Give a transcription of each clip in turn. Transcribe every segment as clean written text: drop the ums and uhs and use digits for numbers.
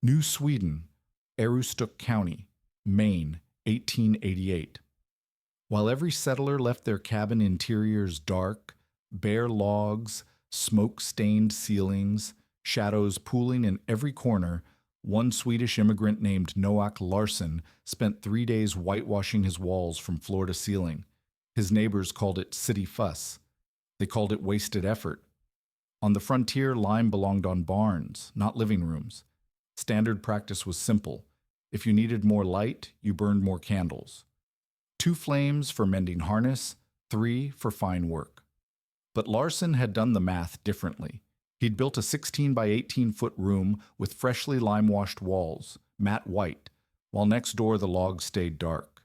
New Sweden, Aroostook County, Maine, 1888. While every settler left their cabin interiors dark, bare logs, smoke-stained ceilings, shadows pooling in every corner, one Swedish immigrant named Noak Larsson spent 3 days whitewashing his walls from floor to ceiling. His neighbors called it city fuss. They called it wasted effort. On the frontier, lime belonged on barns, not living rooms. Standard practice was simple. If you needed more light, you burned more candles. 2 flames for mending harness, 3 for fine work. But Larsson had done the math differently. He'd built a 16 by 18-foot room with freshly lime-washed walls, matte white, while next door the logs stayed dark.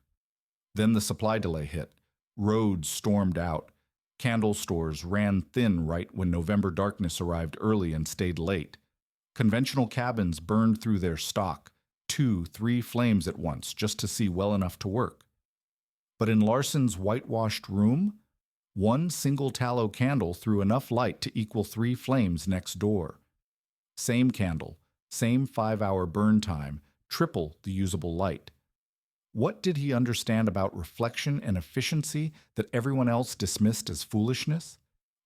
Then the supply delay hit. Roads stormed out. Candle stores ran thin right when November darkness arrived early and stayed late. Conventional cabins burned through their stock, 2, 3 flames at once, just to see well enough to work. But in Larsson's whitewashed room, one single tallow candle threw enough light to equal 3 flames next door. Same candle, same 5-hour burn time, triple the usable light. What did he understand about reflection and efficiency that everyone else dismissed as foolishness?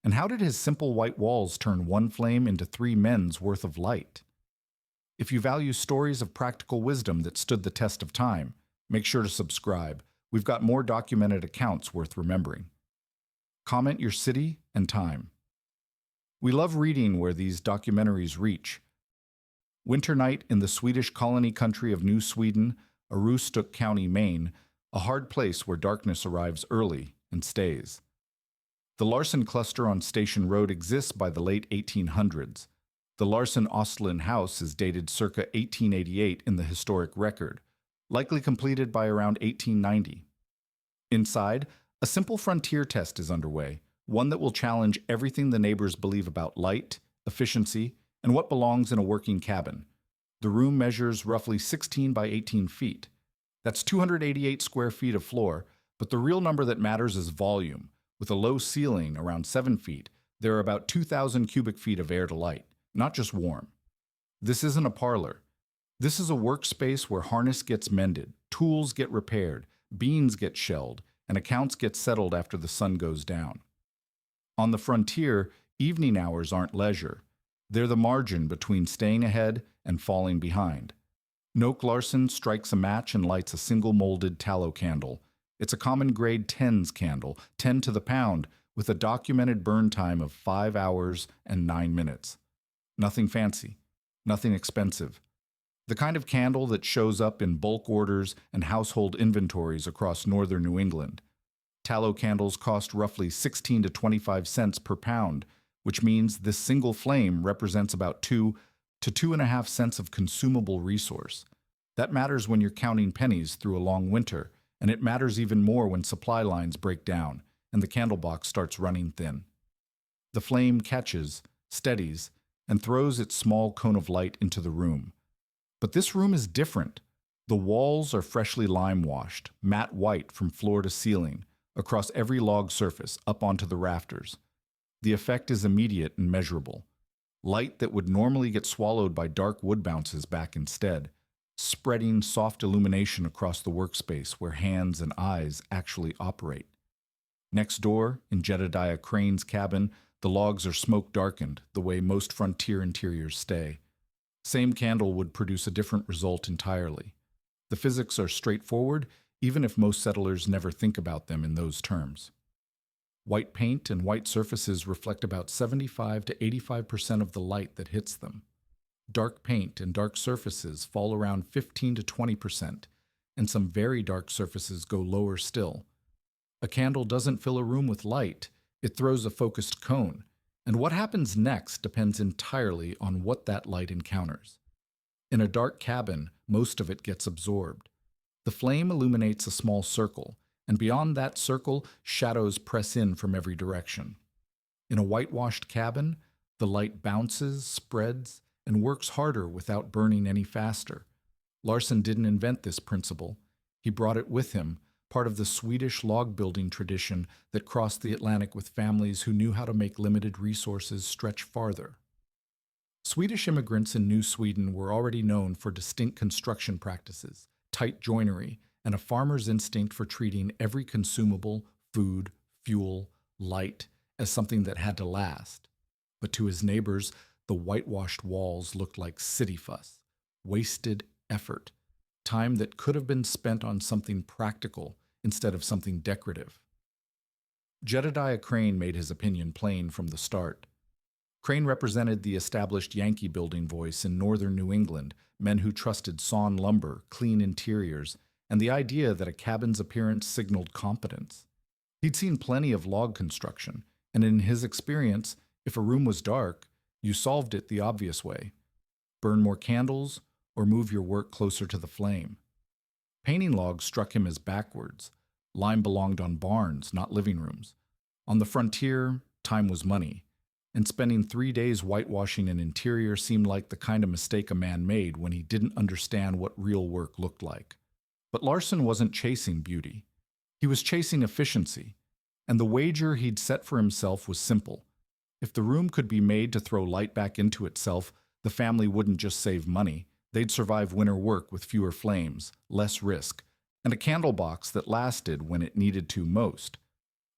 And how did his simple white walls turn 1 flame into 3 men's worth of light? If you value stories of practical wisdom that stood the test of time, make sure to subscribe. We've got more documented accounts worth remembering. Comment your city and time. We love reading where these documentaries reach. Winter night in the Swedish colony country of New Sweden, Aroostook County, Maine, a hard place where darkness arrives early and stays. The Larsson cluster on Station Road exists by the late 1800s. The Larsson-Ostlund house is dated circa 1888 in the historic record, likely completed by around 1890. Inside, a simple frontier test is underway, one that will challenge everything the neighbors believe about light, efficiency, and what belongs in a working cabin. The room measures roughly 16 by 18 feet. That's 288 square feet of floor, but the real number that matters is volume. With a low ceiling, around 7 feet, there are about 2,000 cubic feet of air to light, not just warm. This isn't a parlor. This is a workspace where harness gets mended, tools get repaired, beans get shelled, and accounts get settled after the sun goes down. On the frontier, evening hours aren't leisure. They're the margin between staying ahead and falling behind. Noak Larsson strikes a match and lights a single molded tallow candle. It's a common grade 10s candle, 10 to the pound, with a documented burn time of 5 hours and 9 minutes. Nothing fancy, nothing expensive. The kind of candle that shows up in bulk orders and household inventories across northern New England. Tallow candles cost roughly 16 to 25 cents per pound, which means this single flame represents about 2 to 2.5 cents of consumable resource. That matters when you're counting pennies through a long winter, and it matters even more when supply lines break down and the candle box starts running thin. The flame catches, steadies, and throws its small cone of light into the room. But this room is different. The walls are freshly lime-washed, matte white from floor to ceiling, across every log surface, up onto the rafters. The effect is immediate and measurable. Light that would normally get swallowed by dark wood bounces back instead, spreading soft illumination across the workspace where hands and eyes actually operate. Next door, in Jedediah Crane's cabin, the logs are smoke-darkened, the way most frontier interiors stay. Same candle would produce a different result entirely. The physics are straightforward, even if most settlers never think about them in those terms. White paint and white surfaces reflect about 75 to 85% of the light that hits them. Dark paint and dark surfaces fall around 15 to 20%, and some very dark surfaces go lower still. A candle doesn't fill a room with light, it throws a focused cone, and what happens next depends entirely on what that light encounters. In a dark cabin, most of it gets absorbed. The flame illuminates a small circle, and beyond that circle, shadows press in from every direction. In a whitewashed cabin, the light bounces, spreads, and works harder without burning any faster. Larsson didn't invent this principle. He brought it with him, part of the Swedish log-building tradition that crossed the Atlantic with families who knew how to make limited resources stretch farther. Swedish immigrants in New Sweden were already known for distinct construction practices, tight joinery, and a farmer's instinct for treating every consumable, food, fuel, light, as something that had to last. But to his neighbors, the whitewashed walls looked like city fuss, wasted effort, time that could have been spent on something practical instead of something decorative. Jedediah Crane made his opinion plain from the start. Crane represented the established Yankee building voice in northern New England, men who trusted sawn lumber, clean interiors, and the idea that a cabin's appearance signaled competence. He'd seen plenty of log construction, and in his experience, if a room was dark, you solved it the obvious way. Burn more candles, or move your work closer to the flame. Painting logs struck him as backwards. Lime belonged on barns, not living rooms. On the frontier, time was money, and spending 3 days whitewashing an interior seemed like the kind of mistake a man made when he didn't understand what real work looked like. But Larson wasn't chasing beauty. He was chasing efficiency, and the wager he'd set for himself was simple. If the room could be made to throw light back into itself, the family wouldn't just save money, they'd survive winter work with fewer flames, less risk, and a candle box that lasted when it needed to most.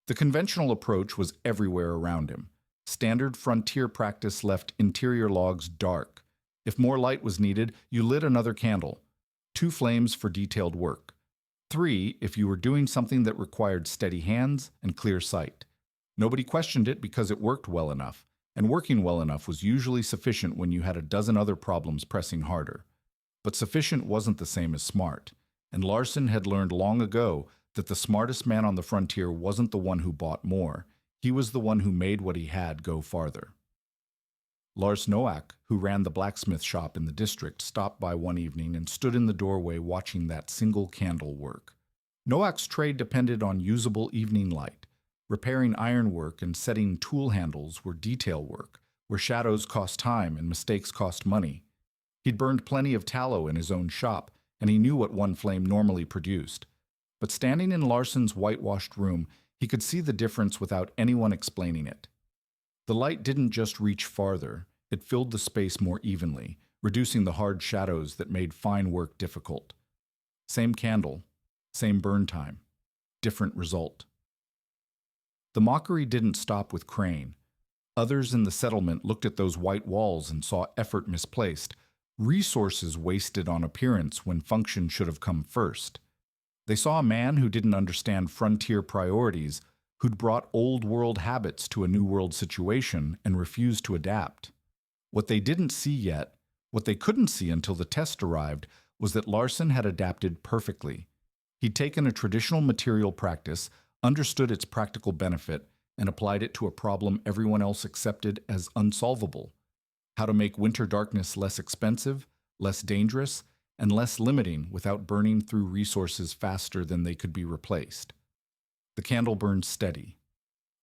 The conventional approach was everywhere around him. Standard frontier practice left interior logs dark. If more light was needed, you lit another candle. 2 flames for detailed work. 3 if you were doing something that required steady hands and clear sight. Nobody questioned it because it worked well enough, and working well enough was usually sufficient when you had a dozen other problems pressing harder. But sufficient wasn't the same as smart, and Larson had learned long ago that the smartest man on the frontier wasn't the one who bought more. He was the one who made what he had go farther. Lars Noack, who ran the blacksmith shop in the district, stopped by one evening and stood in the doorway watching that single candle work. Noack's trade depended on usable evening light. Repairing ironwork and setting tool handles were detail work, where shadows cost time and mistakes cost money. He'd burned plenty of tallow in his own shop, and he knew what one flame normally produced. But standing in Larson's whitewashed room, he could see the difference without anyone explaining it. The light didn't just reach farther, it filled the space more evenly, reducing the hard shadows that made fine work difficult. Same candle, same burn time, different result. The mockery didn't stop with Crane. Others in the settlement looked at those white walls and saw effort misplaced, resources wasted on appearance when function should have come first. They saw a man who didn't understand frontier priorities, who'd brought old-world habits to a new-world situation and refused to adapt. What they didn't see yet, what they couldn't see until the test arrived, was that Larson had adapted perfectly. He'd taken a traditional material practice, understood its practical benefit, and applied it to a problem everyone else accepted as unsolvable: how to make winter darkness less expensive, less dangerous, and less limiting without burning through resources faster than they could be replaced. The candle burned steady.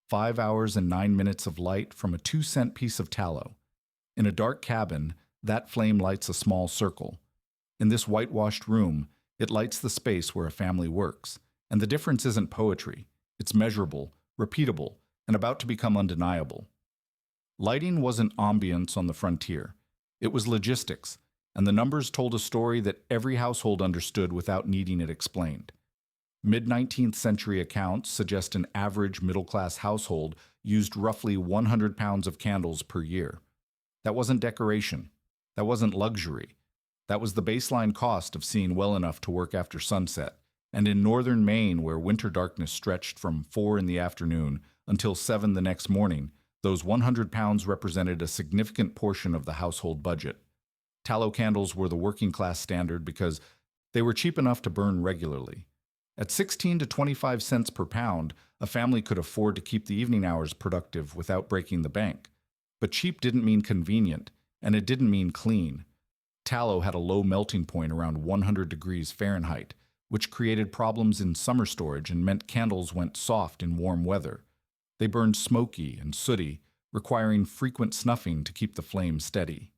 5 hours and 9 minutes of light from a 2-cent piece of tallow. In a dark cabin, that flame lights a small circle. In this whitewashed room, it lights the space where a family works. And the difference isn't poetry. It's measurable, repeatable, and about to become undeniable. Lighting wasn't ambience on the frontier. It was logistics, and the numbers told a story that every household understood without needing it explained. Mid-19th century accounts suggest an average middle-class household used roughly 100 pounds of candles per year. That wasn't decoration. That wasn't luxury. That was the baseline cost of seeing well enough to work after sunset. And in northern Maine, where winter darkness stretched from 4 in the afternoon until 7 the next morning, those 100 pounds represented a significant portion of the household budget. Tallow candles were the working class standard because they were cheap enough to burn regularly. At 16 to 25 cents per pound, a family could afford to keep the evening hours productive without breaking the bank. But cheap didn't mean convenient, and it didn't mean clean. Tallow had a low melting point around 100 degrees Fahrenheit, which created problems in summer storage and meant candles went soft in warm weather. They burned smoky and sooty, requiring frequent snuffing to keep the flame steady.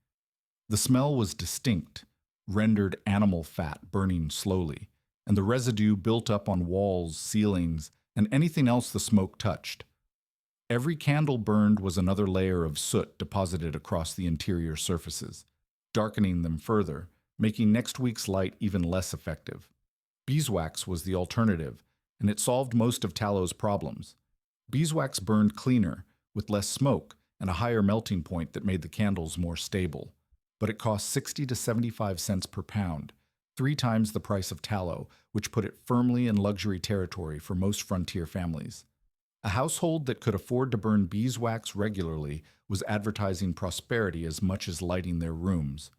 The smell was distinct, rendered animal fat burning slowly, and the residue built up on walls, ceilings, and anything else the smoke touched. Every candle burned was another layer of soot deposited across the interior surfaces, darkening them further, making next week's light even less effective. Beeswax was the alternative, and it solved most of tallow's problems. Beeswax burned cleaner, with less smoke and a higher melting point that made the candles more stable. But it cost 60 to 75 cents per pound, 3 times the price of tallow, which put it firmly in luxury territory for most frontier families. A household that could afford to burn beeswax regularly was advertising prosperity as much as lighting their rooms.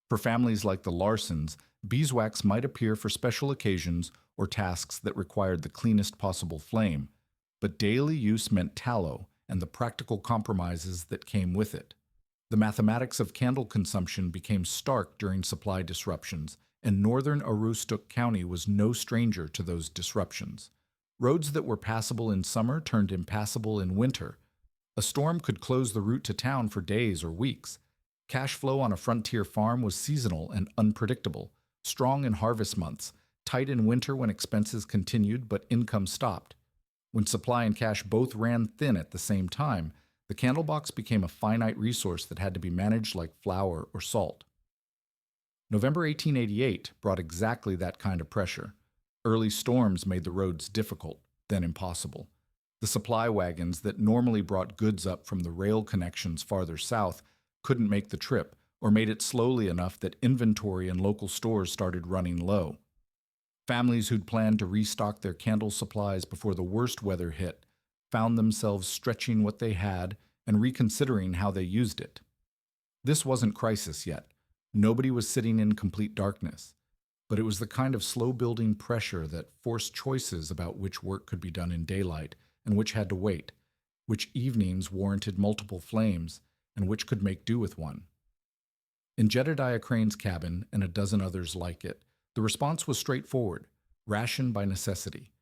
For families like the Larsons, beeswax might appear for special occasions or tasks that required the cleanest possible flame, but daily use meant tallow and the practical compromises that came with it. The mathematics of candle consumption became stark during supply disruptions, and northern Aroostook County was no stranger to those disruptions. Roads that were passable in summer turned impassable in winter. A storm could close the route to town for days or weeks. Cash flow on a frontier farm was seasonal and unpredictable, strong in harvest months, tight in winter when expenses continued but income stopped. When supply and cash both ran thin at the same time, the candlebox became a finite resource that had to be managed like flour or salt. November 1888 brought exactly that kind of pressure. Early storms made the roads difficult, then impossible. The supply wagons that normally brought goods up from the rail connections farther south couldn't make the trip, or made it slowly enough that inventory in local stores started running low. Families who'd planned to restock their candle supplies before the worst weather hit found themselves stretching what they had and reconsidering how they used it. This wasn't crisis yet. Nobody was sitting in complete darkness. But it was the kind of slow-building pressure that forced choices about which work could be done in daylight and which had to wait, which evenings warranted multiple flames, and which could make do with one. In Jedediah Crane's cabin and a dozen others like it, the response was straightforward: ration by necessity.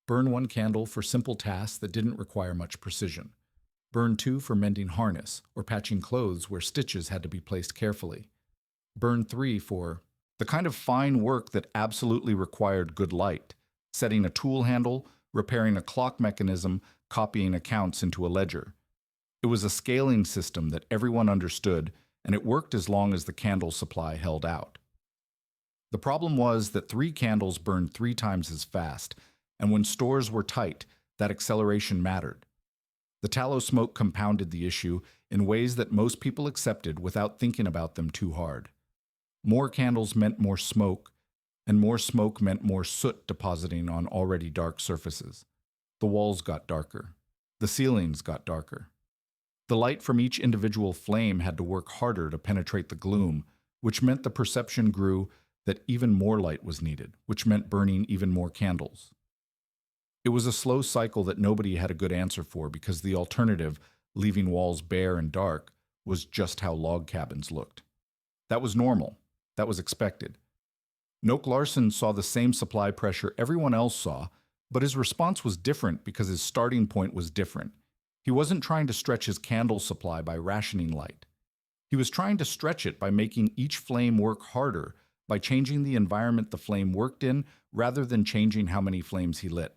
Burn 1 candle for simple tasks that didn't require much precision. Burn 2 for mending harness or patching clothes where stitches had to be placed carefully. Burn 3 for the kind of fine work that absolutely required good light: setting a tool handle, repairing a clock mechanism, copying accounts into a ledger. It was a scaling system that everyone understood, and it worked as long as the candle supply held out. The problem was that 3 candles burned 3 times as fast, and when stores were tight, that acceleration mattered. The tallow smoke compounded the issue in ways that most people accepted without thinking about them too hard. More candles meant more smoke, and more smoke meant more soot depositing on already dark surfaces. The walls got darker. The ceilings got darker. The light from each individual flame had to work harder to penetrate the gloom, which meant the perception grew that even more light was needed, which meant burning even more candles. It was a slow cycle that nobody had a good answer for, because the alternative, leaving walls bare and dark, was just how log cabins looked. That was normal. That was expected. Noak Larson saw the same supply pressure everyone else saw, but his response was different because his starting point was different. He wasn't trying to stretch his candle supply by rationing light. He was trying to stretch it by making each flame work harder, by changing the environment the flame worked in rather than changing how many flames he lit.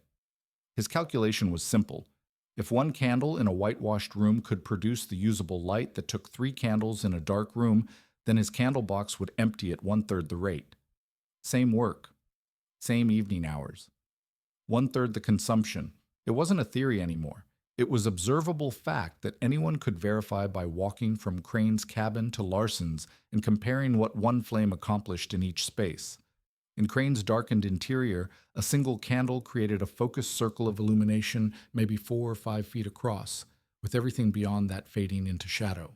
His calculation was simple. If 1 candle in a whitewashed room could produce the usable light that took 3 candles in a dark room, then his candle box would empty at 1/3 the rate. Same work. Same evening hours. 1/3 the consumption. It wasn't a theory anymore. It was observable fact that anyone could verify by walking from Crane's cabin to Larson's and comparing what 1 flame accomplished in each space. In Crane's darkened interior, a single candle created a focused circle of illumination maybe 4 or 5 feet across, with everything beyond that fading into shadow.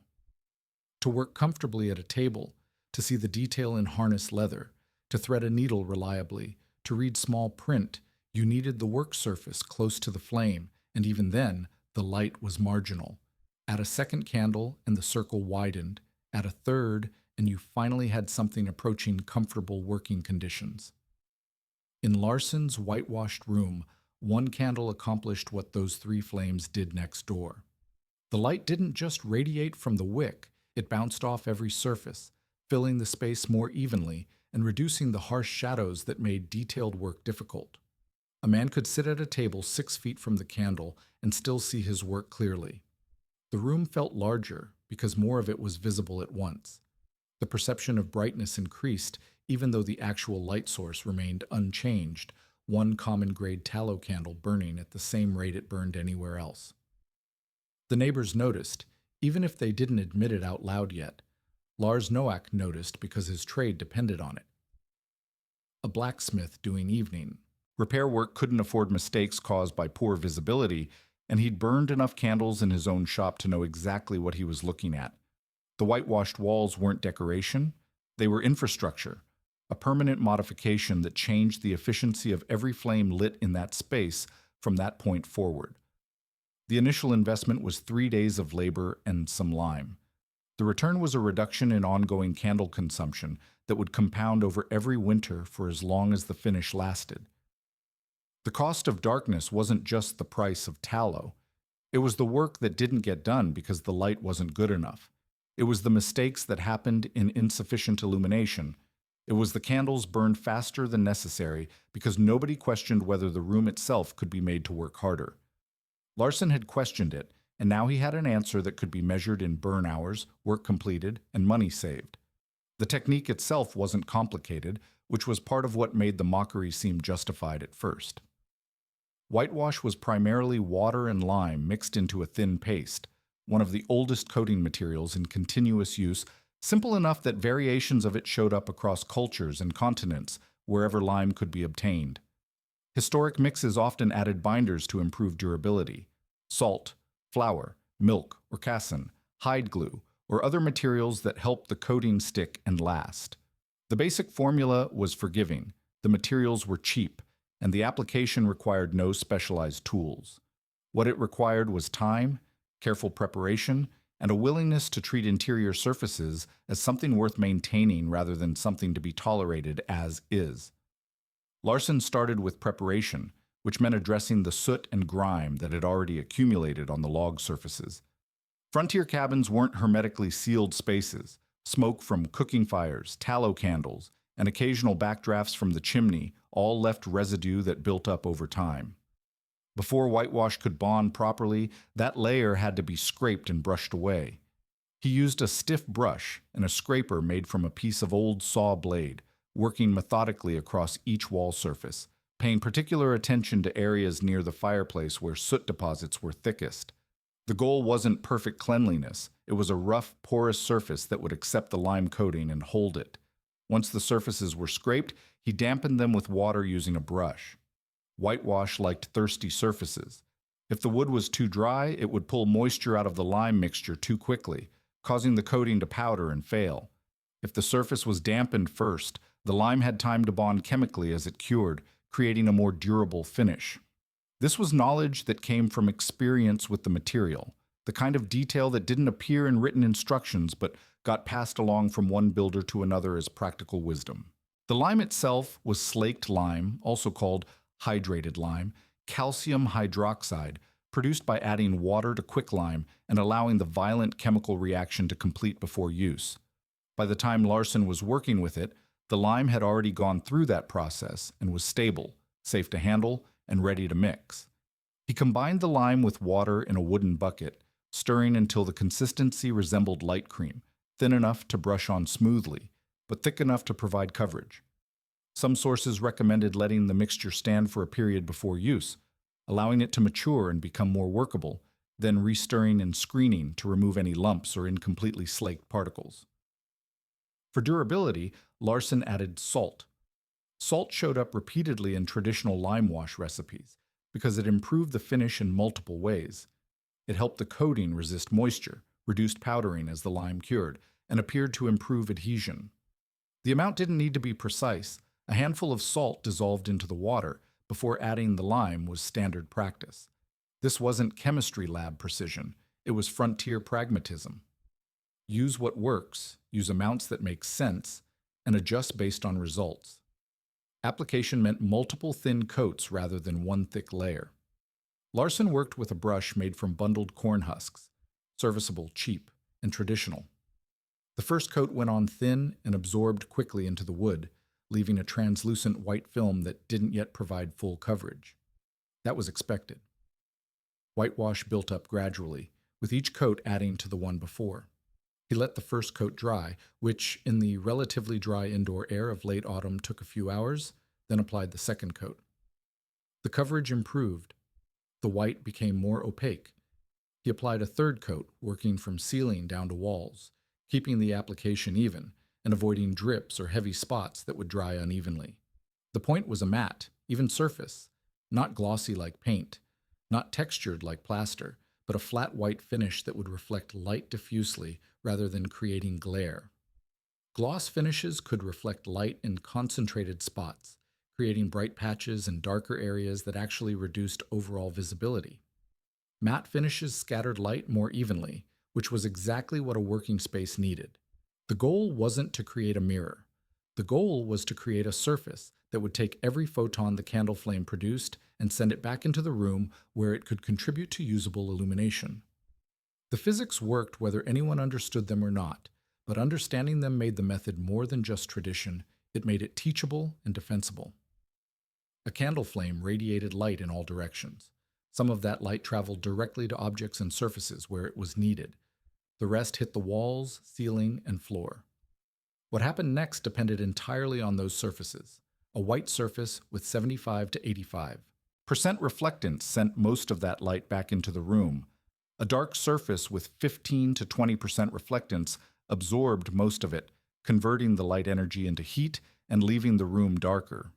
To work comfortably at a table, to see the detail in harness leather, to thread a needle reliably, to read small print, you needed the work surface close to the flame, and even then, the light was marginal. Add a second candle, and the circle widened. Add a third, and you finally had something approaching comfortable working conditions. In Larson's whitewashed room, 1 candle accomplished what those 3 flames did next door. The light didn't just radiate from the wick, it bounced off every surface, filling the space more evenly and reducing the harsh shadows that made detailed work difficult. A man could sit at a table 6 feet from the candle and still see his work clearly. The room felt larger because more of it was visible at once. The perception of brightness increased even though the actual light source remained unchanged, one common grade tallow candle burning at the same rate it burned anywhere else. The neighbors noticed, even if they didn't admit it out loud yet. Lars Noack noticed because his trade depended on it. A blacksmith doing evening. Repair work couldn't afford mistakes caused by poor visibility, and he'd burned enough candles in his own shop to know exactly what he was looking at. The whitewashed walls weren't decoration, they were infrastructure, a permanent modification that changed the efficiency of every flame lit in that space from that point forward. The initial investment was 3 days of labor and some lime. The return was a reduction in ongoing candle consumption that would compound over every winter for as long as the finish lasted. The cost of darkness wasn't just the price of tallow. It was the work that didn't get done because the light wasn't good enough. It was the mistakes that happened in insufficient illumination. It was the candles burned faster than necessary because nobody questioned whether the room itself could be made to work harder. Larson had questioned it, and now he had an answer that could be measured in burn hours, work completed, and money saved. The technique itself wasn't complicated, which was part of what made the mockery seem justified at first. Whitewash was primarily water and lime mixed into a thin paste, one of the oldest coating materials in continuous use, simple enough that variations of it showed up across cultures and continents wherever lime could be obtained. Historic mixes often added binders to improve durability. Salt, flour, milk, or cassin, hide glue, or other materials that helped the coating stick and last. The basic formula was forgiving, the materials were cheap, and the application required no specialized tools. What it required was time, careful preparation, and a willingness to treat interior surfaces as something worth maintaining rather than something to be tolerated as is. Larson started with preparation, which meant addressing the soot and grime that had already accumulated on the log surfaces. Frontier cabins weren't hermetically sealed spaces. Smoke from cooking fires, tallow candles, and occasional backdrafts from the chimney all left residue that built up over time. Before whitewash could bond properly, that layer had to be scraped and brushed away. He used a stiff brush and a scraper made from a piece of old saw blade, working methodically across each wall surface, paying particular attention to areas near the fireplace where soot deposits were thickest. The goal wasn't perfect cleanliness, it was a rough, porous surface that would accept the lime coating and hold it. Once the surfaces were scraped, he dampened them with water using a brush. Whitewash liked thirsty surfaces. If the wood was too dry, it would pull moisture out of the lime mixture too quickly, causing the coating to powder and fail. If the surface was dampened first, the lime had time to bond chemically as it cured, creating a more durable finish. This was knowledge that came from experience with the material, the kind of detail that didn't appear in written instructions but got passed along from one builder to another as practical wisdom. The lime itself was slaked lime, also called hydrated lime, calcium hydroxide, produced by adding water to quicklime and allowing the violent chemical reaction to complete before use. By the time Larson was working with it, the lime had already gone through that process and was stable, safe to handle, and ready to mix. He combined the lime with water in a wooden bucket, stirring until the consistency resembled light cream, thin enough to brush on smoothly, but thick enough to provide coverage. Some sources recommended letting the mixture stand for a period before use, allowing it to mature and become more workable, then restirring and screening to remove any lumps or incompletely slaked particles. For durability, Larson added salt. Salt showed up repeatedly in traditional lime wash recipes because it improved the finish in multiple ways. It helped the coating resist moisture, reduced powdering as the lime cured, and appeared to improve adhesion. The amount didn't need to be precise. A handful of salt dissolved into the water before adding the lime was standard practice. This wasn't chemistry lab precision, it was frontier pragmatism. Use what works, use amounts that make sense, and adjust based on results. Application meant multiple thin coats rather than one thick layer. Larson worked with a brush made from bundled corn husks, serviceable, cheap, and traditional. The first coat went on thin and absorbed quickly into the wood, leaving a translucent white film that didn't yet provide full coverage. That was expected. Whitewash built up gradually, with each coat adding to the one before. He let the first coat dry, which, in the relatively dry indoor air of late autumn, took a few hours, then applied the second coat. The coverage improved. The white became more opaque. He applied a third coat, working from ceiling down to walls, keeping the application even and avoiding drips or heavy spots that would dry unevenly. The point was a matte, even surface, not glossy like paint, not textured like plaster, but a flat white finish that would reflect light diffusely rather than creating glare. Gloss finishes could reflect light in concentrated spots, creating bright patches and darker areas that actually reduced overall visibility. Matte finishes scattered light more evenly, which was exactly what a working space needed. The goal wasn't to create a mirror. The goal was to create a surface that would take every photon the candle flame produced and send it back into the room where it could contribute to usable illumination. The physics worked whether anyone understood them or not, but understanding them made the method more than just tradition. It made it teachable and defensible. A candle flame radiated light in all directions. Some of that light traveled directly to objects and surfaces where it was needed. The rest hit the walls, ceiling, and floor. What happened next depended entirely on those surfaces. A white surface with 75 to 85% reflectance sent most of that light back into the room. A dark surface with 15 to 20% reflectance absorbed most of it, converting the light energy into heat and leaving the room darker.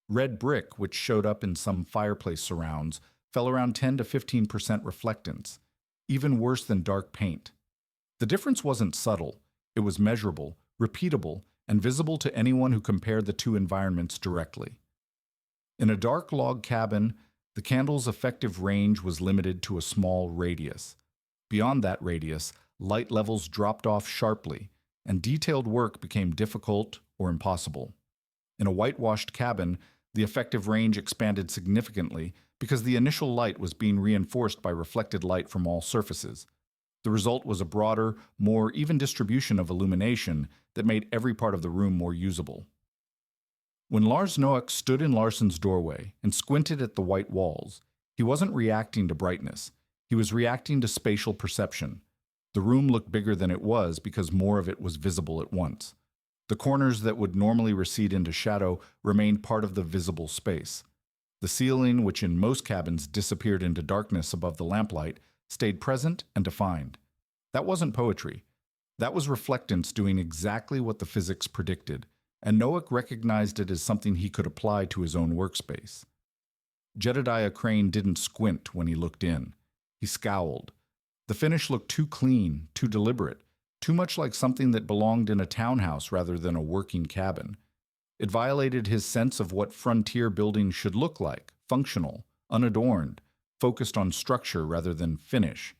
Red brick, which showed up in some fireplace surrounds, fell around 10 to 15% reflectance, even worse than dark paint. The difference wasn't subtle. It was measurable, repeatable, and visible to anyone who compared the two environments directly. In a dark log cabin, the candle's effective range was limited to a small radius. Beyond that radius, light levels dropped off sharply, and detailed work became difficult or impossible. In a whitewashed cabin, the effective range expanded significantly because the initial light was being reinforced by reflected light from all surfaces. The result was a broader, more even distribution of illumination that made every part of the room more usable. When Lars Noack stood in Larsson's doorway and squinted at the white walls, he wasn't reacting to brightness. He was reacting to spatial perception. The room looked bigger than it was because more of it was visible at once. The corners that would normally recede into shadow remained part of the visible space. The ceiling, which in most cabins disappeared into darkness above the lamplight, stayed present and defined. That wasn't poetry. That was reflectance doing exactly what the physics predicted, and Noack recognized it as something he could apply to his own workspace. Jedediah Crane didn't squint when he looked in. He scowled. The finish looked too clean, too deliberate, too much like something that belonged in a townhouse rather than a working cabin. It violated his sense of what frontier buildings should look like, functional, unadorned, focused on structure rather than finish.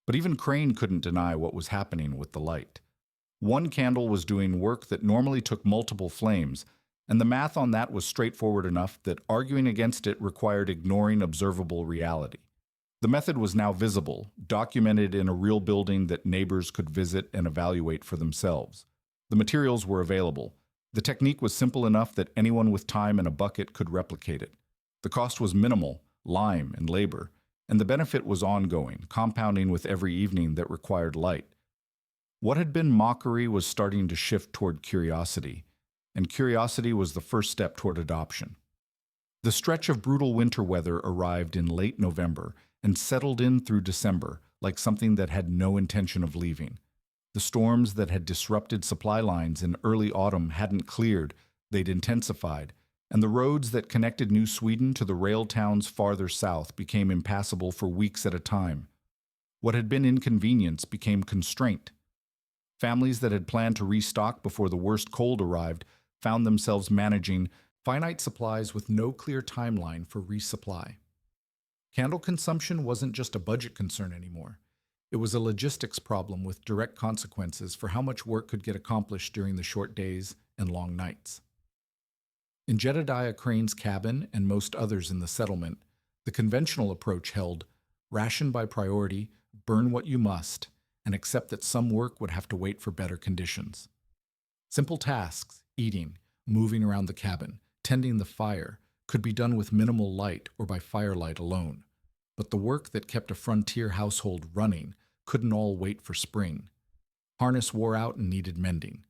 But even Crane couldn't deny what was happening with the light. One candle was doing work that normally took multiple flames, and the math on that was straightforward enough that arguing against it required ignoring observable reality. The method was now visible, documented in a real building that neighbors could visit and evaluate for themselves. The materials were available. The technique was simple enough that anyone with time and a bucket could replicate it. The cost was minimal, lime and labor, and the benefit was ongoing, compounding with every evening that required light. What had been mockery was starting to shift toward curiosity, and curiosity was the first step toward adoption. The stretch of brutal winter weather arrived in late November and settled in through December like something that had no intention of leaving. The storms that had disrupted supply lines in early autumn hadn't cleared, they'd intensified, and the roads that connected New Sweden to the rail towns farther south became impassable for weeks at a time. What had been inconvenience became constraint. Families that had planned to restock before the worst cold arrived found themselves managing finite supplies with no clear timeline for resupply. Candle consumption wasn't just a budget concern anymore. It was a logistics problem with direct consequences for how much work could get accomplished during the short days and long nights. In Jedediah Crane's cabin and most others in the settlement, the conventional approach held ration by priority, burn what you must, and accept that some work would have to wait for better conditions. Simple tasks, eating, moving around the cabin, tending the fire, could be done with minimal light or by firelight alone. But the work that kept a frontier household running couldn't all wait for spring. Harness wore out and needed mending.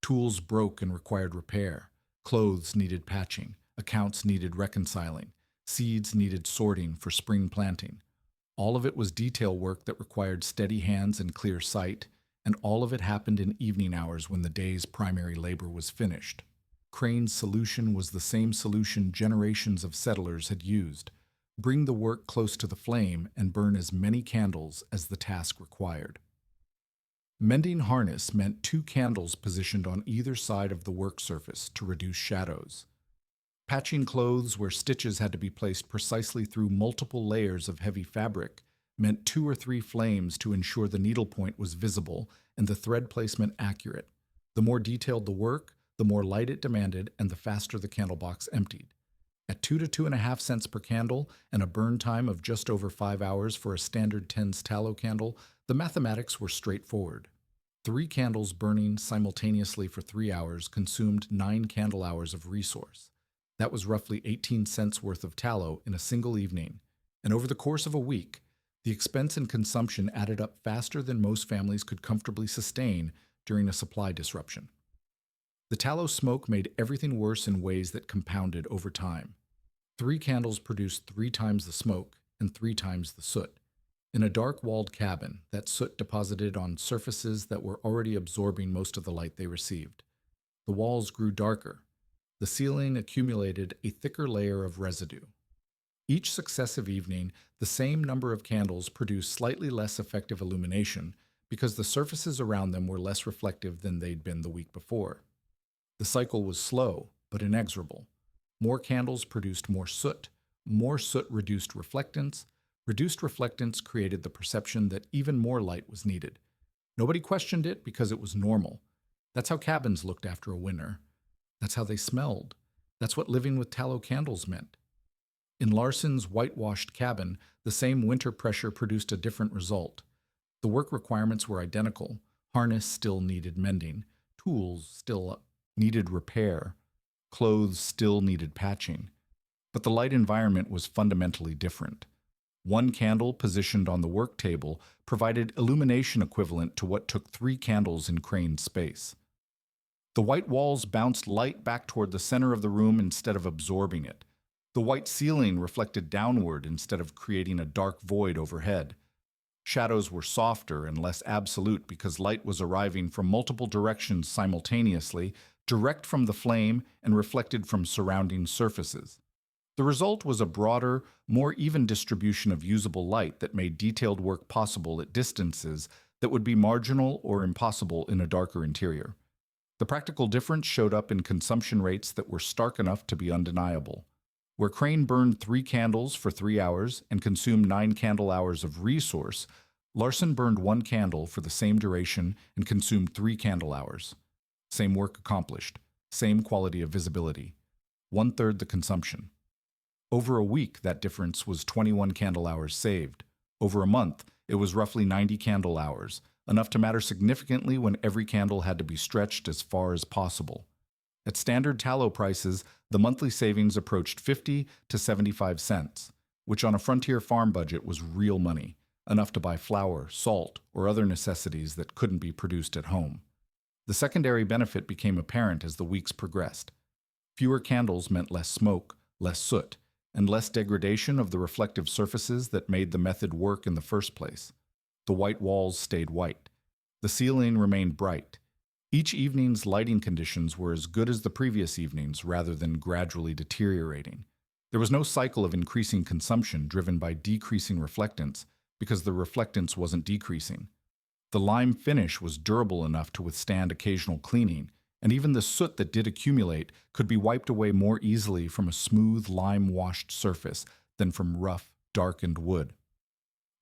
Tools broke and required repair. Clothes needed patching. Accounts needed reconciling. Seeds needed sorting for spring planting. All of it was detail work that required steady hands and clear sight, and all of it happened in evening hours when the day's primary labor was finished. Crane's solution was the same solution generations of settlers had used. Bring the work close to the flame and burn as many candles as the task required. Mending harness meant 2 candles positioned on either side of the work surface to reduce shadows. Patching clothes where stitches had to be placed precisely through multiple layers of heavy fabric meant 2 or 3 flames to ensure the needlepoint was visible and the thread placement accurate. The more detailed the work, the more light it demanded and the faster the candle box emptied. At 2 to 2.5 cents per candle and a burn time of just over 5 hours for a standard tens tallow candle, the mathematics were straightforward. 3 candles burning simultaneously for 3 hours consumed 9 candle hours of resource. That was roughly 18 cents worth of tallow in a single evening, and over the course of a week, the expense and consumption added up faster than most families could comfortably sustain during a supply disruption. The tallow smoke made everything worse in ways that compounded over time. 3 candles produced 3 times the smoke and 3 times the soot. In a dark-walled cabin, that soot deposited on surfaces that were already absorbing most of the light they received. The walls grew darker. The ceiling accumulated a thicker layer of residue. Each successive evening, the same number of candles produced slightly less effective illumination because the surfaces around them were less reflective than they'd been the week before. The cycle was slow, but inexorable. More candles produced more soot. More soot reduced reflectance. Reduced reflectance created the perception that even more light was needed. Nobody questioned it because it was normal. That's how cabins looked after a winter. That's how they smelled. That's what living with tallow candles meant. In Larson's whitewashed cabin, the same winter pressure produced a different result. The work requirements were identical. Harness still needed mending. Tools still needed repair. Clothes still needed patching. But the light environment was fundamentally different. 1 candle positioned on the work table provided illumination equivalent to what took 3 candles in Crane's space. The white walls bounced light back toward the center of the room instead of absorbing it. The white ceiling reflected downward instead of creating a dark void overhead. Shadows were softer and less absolute because light was arriving from multiple directions simultaneously, direct from the flame and reflected from surrounding surfaces. The result was a broader, more even distribution of usable light that made detailed work possible at distances that would be marginal or impossible in a darker interior. The practical difference showed up in consumption rates that were stark enough to be undeniable. Where Crane burned 3 candles for 3 hours and consumed 9 candle hours of resource, Larson burned 1 candle for the same duration and consumed 3 candle hours. Same work accomplished, same quality of visibility. 1/3 the consumption. Over a week, that difference was 21 candle hours saved. Over a month, it was roughly 90 candle hours, enough to matter significantly when every candle had to be stretched as far as possible. At standard tallow prices, the monthly savings approached 50 to 75 cents, which on a frontier farm budget was real money, enough to buy flour, salt, or other necessities that couldn't be produced at home. The secondary benefit became apparent as the weeks progressed. Fewer candles meant less smoke, less soot, and less degradation of the reflective surfaces that made the method work in the first place. The white walls stayed white. The ceiling remained bright. Each evening's lighting conditions were as good as the previous evenings rather than gradually deteriorating. There was no cycle of increasing consumption driven by decreasing reflectance because the reflectance wasn't decreasing. The lime finish was durable enough to withstand occasional cleaning, and even the soot that did accumulate could be wiped away more easily from a smooth lime-washed surface than from rough, darkened wood.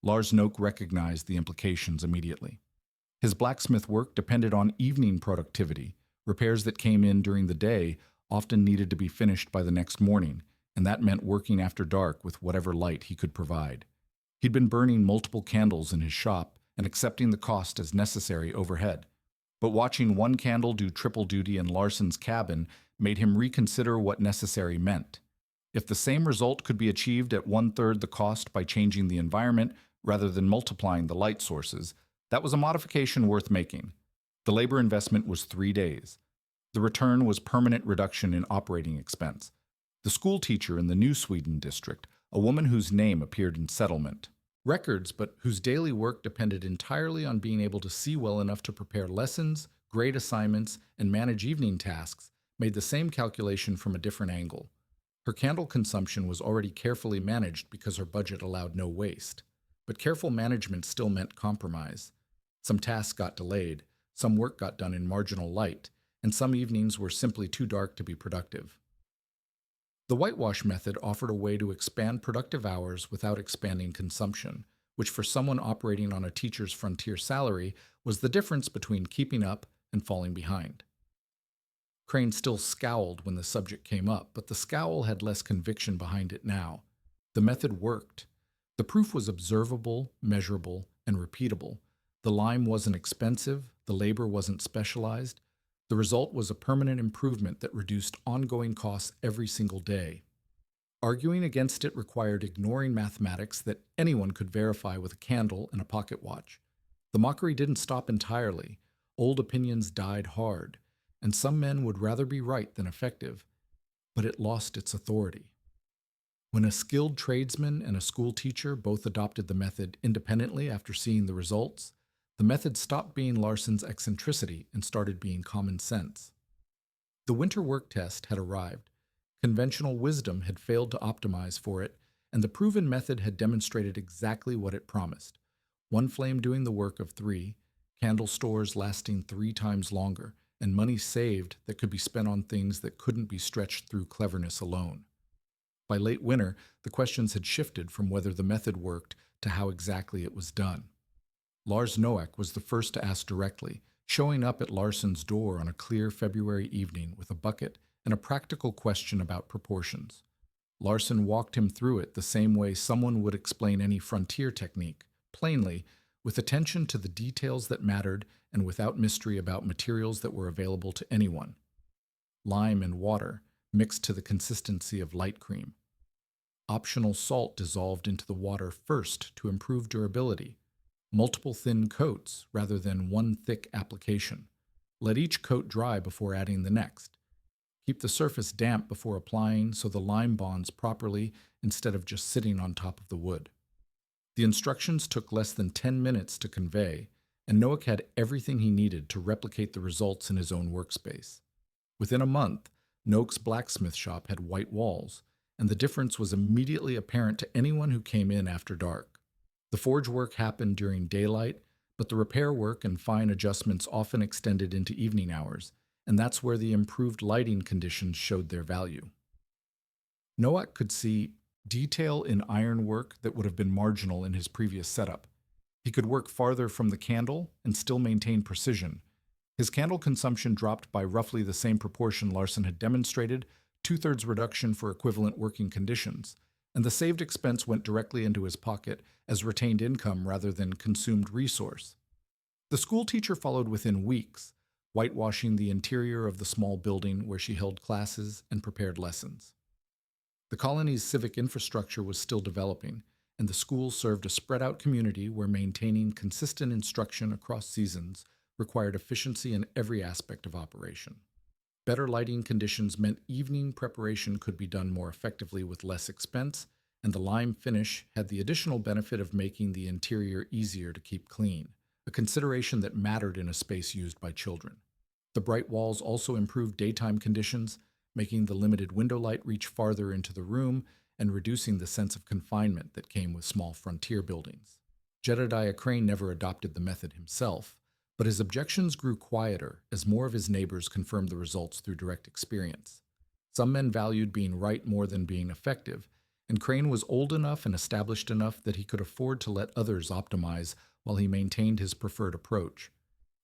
Lars Noak recognized the implications immediately. His blacksmith work depended on evening productivity. Repairs that came in during the day often needed to be finished by the next morning, and that meant working after dark with whatever light he could provide. He'd been burning multiple candles in his shop and accepting the cost as necessary overhead. But watching 1 candle do triple duty in Larson's cabin made him reconsider what necessary meant. If the same result could be achieved at one-third the cost by changing the environment rather than multiplying the light sources, that was a modification worth making. The labor investment was 3 days. The return was permanent reduction in operating expense. The school teacher in the New Sweden district, a woman whose name appeared in settlement records, but whose daily work depended entirely on being able to see well enough to prepare lessons, grade assignments, and manage evening tasks, made the same calculation from a different angle. Her candle consumption was already carefully managed because her budget allowed no waste. But careful management still meant compromise. Some tasks got delayed, some work got done in marginal light, and some evenings were simply too dark to be productive. The whitewash method offered a way to expand productive hours without expanding consumption, which for someone operating on a teacher's frontier salary was the difference between keeping up and falling behind. Crane still scowled when the subject came up, but the scowl had less conviction behind it now. The method worked. The proof was observable, measurable, and repeatable. The lime wasn't expensive, the labor wasn't specialized. The result was a permanent improvement that reduced ongoing costs every single day. Arguing against it required ignoring mathematics that anyone could verify with a candle and a pocket watch. The mockery didn't stop entirely. Old opinions died hard, and some men would rather be right than effective, but it lost its authority. When a skilled tradesman and a school teacher both adopted the method independently after seeing the results, the method stopped being Larson's eccentricity and started being common sense. The winter work test had arrived. Conventional wisdom had failed to optimize for it, and the proven method had demonstrated exactly what it promised. One flame doing the work of 3, candle stores lasting 3 times longer, and money saved that could be spent on things that couldn't be stretched through cleverness alone. By late winter, the questions had shifted from whether the method worked to how exactly it was done. Lars Noack was the first to ask directly, showing up at Larson's door on a clear February evening with a bucket and a practical question about proportions. Larson walked him through it the same way someone would explain any frontier technique, plainly, with attention to the details that mattered and without mystery about materials that were available to anyone. Lime and water, mixed to the consistency of light cream. Optional salt dissolved into the water first to improve durability. Multiple thin coats rather than one thick application. Let each coat dry before adding the next. Keep the surface damp before applying so the lime bonds properly instead of just sitting on top of the wood. The instructions took less than 10 minutes to convey, and Noack had everything he needed to replicate the results in his own workspace. Within a month, Noack's blacksmith shop had white walls, and the difference was immediately apparent to anyone who came in after dark. The forge work happened during daylight, but the repair work and fine adjustments often extended into evening hours, and that's where the improved lighting conditions showed their value. Noack could see detail in ironwork that would have been marginal in his previous setup. He could work farther from the candle and still maintain precision. His candle consumption dropped by roughly the same proportion Larson had demonstrated, 2/3 reduction for equivalent working conditions, and the saved expense went directly into his pocket as retained income rather than consumed resource. The school teacher followed within weeks, whitewashing the interior of the small building where she held classes and prepared lessons. The colony's civic infrastructure was still developing, and the school served a spread-out community where maintaining consistent instruction across seasons required efficiency in every aspect of operation. Better lighting conditions meant evening preparation could be done more effectively with less expense, and the lime finish had the additional benefit of making the interior easier to keep clean, a consideration that mattered in a space used by children. The bright walls also improved daytime conditions, making the limited window light reach farther into the room and reducing the sense of confinement that came with small frontier buildings. Jedediah Crane never adopted the method himself, but his objections grew quieter as more of his neighbors confirmed the results through direct experience. Some men valued being right more than being effective, and Crane was old enough and established enough that he could afford to let others optimize while he maintained his preferred approach.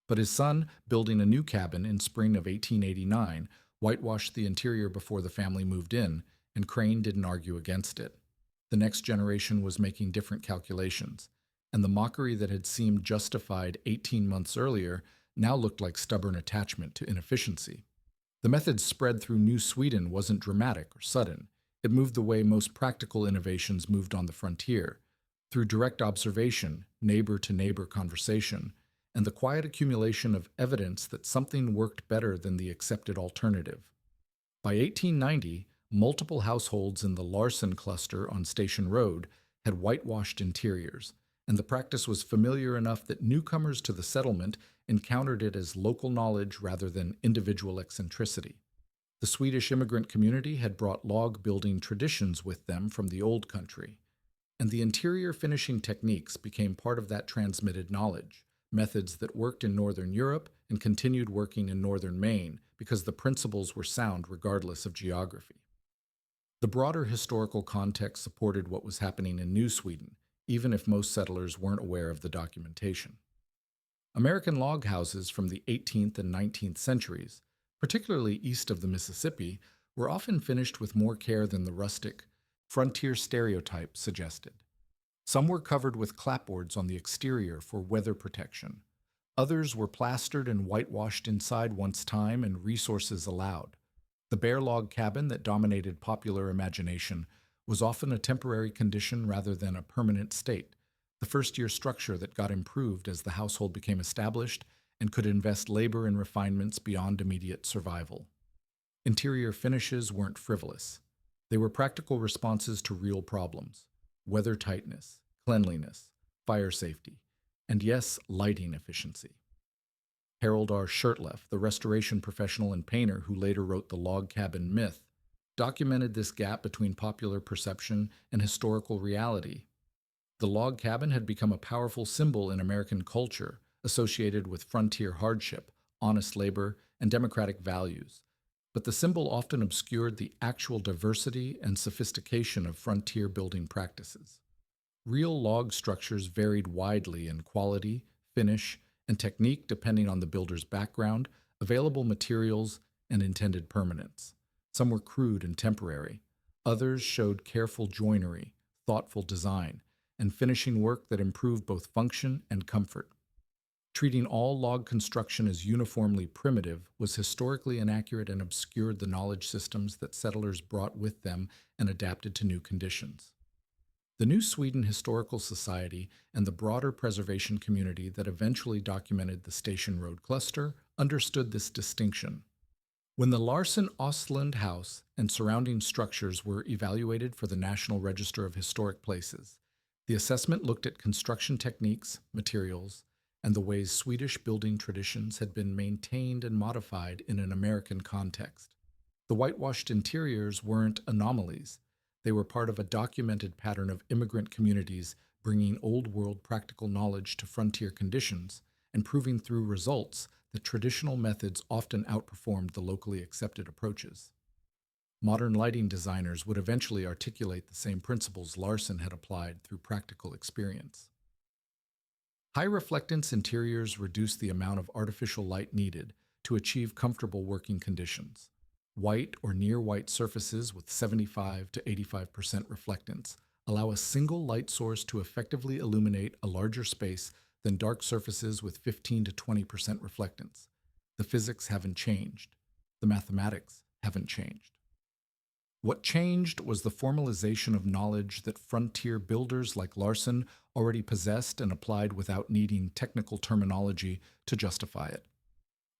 But his son, building a new cabin in spring of 1889, whitewashed the interior before the family moved in, and Crane didn't argue against it. The next generation was making different calculations, and the mockery that had seemed justified 18 months earlier now looked like stubborn attachment to inefficiency. The method spread through New Sweden wasn't dramatic or sudden. It moved the way most practical innovations moved on the frontier, through direct observation, neighbor-to-neighbor conversation, and the quiet accumulation of evidence that something worked better than the accepted alternative. By 1890, multiple households in the Larson cluster on Station Road had whitewashed interiors, and the practice was familiar enough that newcomers to the settlement encountered it as local knowledge rather than individual eccentricity. The Swedish immigrant community had brought log building traditions with them from the old country, and the interior finishing techniques became part of that transmitted knowledge, methods that worked in Northern Europe and continued working in Northern Maine because the principles were sound regardless of geography. The broader historical context supported what was happening in New Sweden, even if most settlers weren't aware of the documentation. American log houses from the 18th and 19th centuries, particularly east of the Mississippi, were often finished with more care than the rustic, frontier stereotype suggested. Some were covered with clapboards on the exterior for weather protection. Others were plastered and whitewashed inside once time and resources allowed. The bare log cabin that dominated popular imagination was often a temporary condition rather than a permanent state, the first-year structure that got improved as the household became established and could invest labor in refinements beyond immediate survival. Interior finishes weren't frivolous. They were practical responses to real problems: weather tightness, cleanliness, fire safety, and yes, lighting efficiency. Harold R. Shurtleff, the restoration professional and painter who later wrote The Log Cabin Myth, documented this gap between popular perception and historical reality. The log cabin had become a powerful symbol in American culture, associated with frontier hardship, honest labor, and democratic values. But the symbol often obscured the actual diversity and sophistication of frontier building practices. Real log structures varied widely in quality, finish, and technique depending on the builder's background, available materials, and intended permanence. Some were crude and temporary. Others showed careful joinery, thoughtful design, and finishing work that improved both function and comfort. Treating all log construction as uniformly primitive was historically inaccurate and obscured the knowledge systems that settlers brought with them and adapted to new conditions. The New Sweden Historical Society and the broader preservation community that eventually documented the Station Road cluster understood this distinction. When the Larson Ostland House and surrounding structures were evaluated for the National Register of Historic Places, the assessment looked at construction techniques, materials, and the ways Swedish building traditions had been maintained and modified in an American context. The whitewashed interiors weren't anomalies. They were part of a documented pattern of immigrant communities bringing old-world practical knowledge to frontier conditions and proving through results that traditional methods often outperformed the locally accepted approaches. Modern lighting designers would eventually articulate the same principles Larson had applied through practical experience. High reflectance interiors reduce the amount of artificial light needed to achieve comfortable working conditions. White or near-white surfaces with 75 to 85% reflectance allow a single light source to effectively illuminate a larger space than dark surfaces with 15 to 20% reflectance. The physics haven't changed. The mathematics haven't changed. What changed was the formalization of knowledge that frontier builders like Larson already possessed and applied without needing technical terminology to justify it.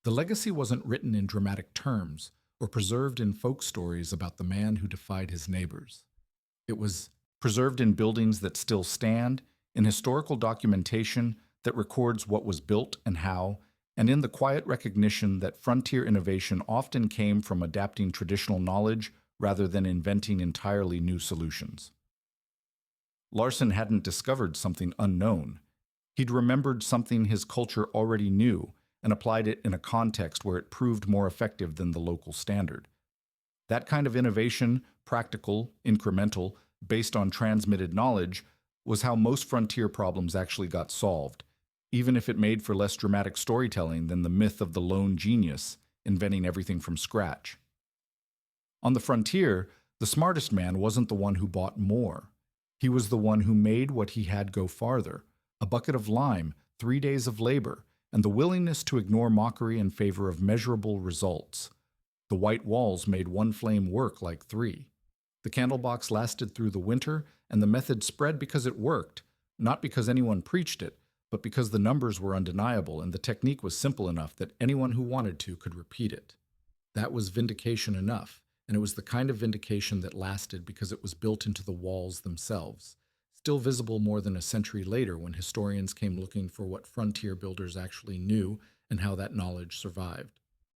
The legacy wasn't written in dramatic terms or preserved in folk stories about the man who defied his neighbors. It was preserved in buildings that still stand, in historical documentation that records what was built and how, and in the quiet recognition that frontier innovation often came from adapting traditional knowledge rather than inventing entirely new solutions. Larson hadn't discovered something unknown. He'd remembered something his culture already knew and applied it in a context where it proved more effective than the local standard. That kind of innovation, practical, incremental, based on transmitted knowledge, was how most frontier problems actually got solved, even if it made for less dramatic storytelling than the myth of the lone genius inventing everything from scratch. On the frontier, the smartest man wasn't the one who bought more. He was the one who made what he had go farther: a bucket of lime, 3 days of labor, and the willingness to ignore mockery in favor of measurable results. The white walls made one flame work like 3. The candle box lasted through the winter, and the method spread because it worked, not because anyone preached it, but because the numbers were undeniable and the technique was simple enough that anyone who wanted to could repeat it. That was vindication enough, and it was the kind of vindication that lasted because it was built into the walls themselves, still visible more than a century later when historians came looking for what frontier builders actually knew and how that knowledge survived.